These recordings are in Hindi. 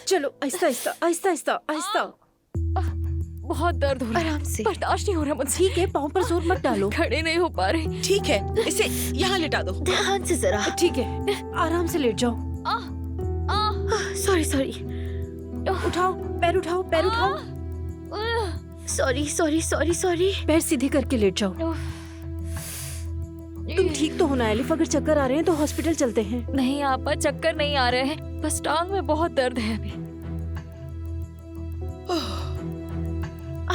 चलो आहिस्ता आहिस्ता आहिस्ता आहिस्ता आहिस्ता। बहुत दर्द हो रहा है, आराम से। बर्दाश्त नहीं हो रहा मुझसे। ठीक है, पाँव पर जोर मत डालो। खड़े नहीं हो पा रहे। ठीक है, इसे यहाँ लिटा दो। ध्यान से जरा। ठीक है, आराम से लेट जाओ। सॉरी सॉरी उठाओ, पैर उठाओ, पैर उठाओ। Sorry sorry sorry sorry. पैर सीधे करके लेट जाओ। तुम ठीक तो हो ना एलिफ? अगर चक्कर आ रहे हैं तो हॉस्पिटल चलते हैं। नहीं आपा, चक्कर नहीं आ रहे हैं, बस टांग में बहुत दर्द है अभी।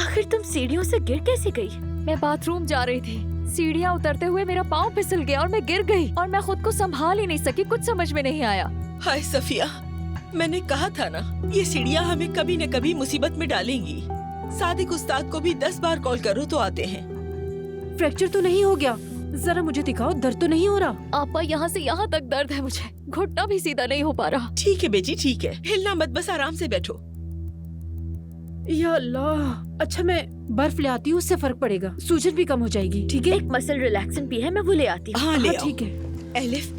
आखिर तुम सीढ़ियों से गिर कैसे गई? मैं बाथरूम जा रही थी, सीढ़ियाँ उतरते हुए मेरा पाँव फिसल गया और मैं गिर गई और मैं खुद को संभाल ही नहीं सकी। कुछ समझ में नहीं आया। हाय सफिया, मैंने कहा था ना, ये सीढ़ियाँ हमें कभी न कभी मुसीबत में डालेंगी। सादिक उस्ताद को भी 10 बार कॉल करो तो आते हैं। फ्रैक्चर तो नहीं हो गया? जरा मुझे दिखाओ, दर्द तो नहीं हो रहा? आपा, यहाँ से यहाँ तक दर्द है मुझे, घुटना भी सीधा नहीं हो पा रहा। ठीक है बेटी, ठीक है, हिलना मत, बस आराम से बैठो। या अल्लाह। अच्छा, मैं बर्फ ले आती हूँ, उससे फर्क पड़ेगा, सूजन भी कम हो जाएगी। ठीक है? एक मसल रिलैक्सेंट भी है, मैं वो ले आती हूँ। हाँ ले आओ। ठीक है। एलिफ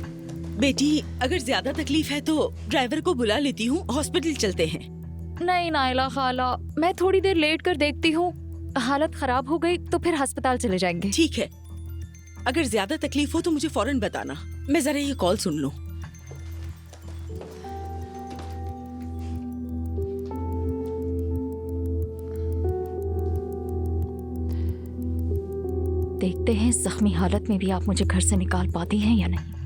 बेटी, अगर ज्यादा तकलीफ है तो ड्राइवर को बुला लेती हूँ, हॉस्पिटल चलते हैं। नहीं नाइला खाला, मैं थोड़ी देर लेट कर देखती हूँ, हालत खराब हो गई तो फिर अस्पताल चले जाएंगे। ठीक है, अगर ज्यादा तकलीफ हो तो मुझे फौरन बताना। मैं जरा ये कॉल सुन लूं। देखते हैं जख्मी हालत में भी आप मुझे घर से निकाल पाती हैं या नहीं।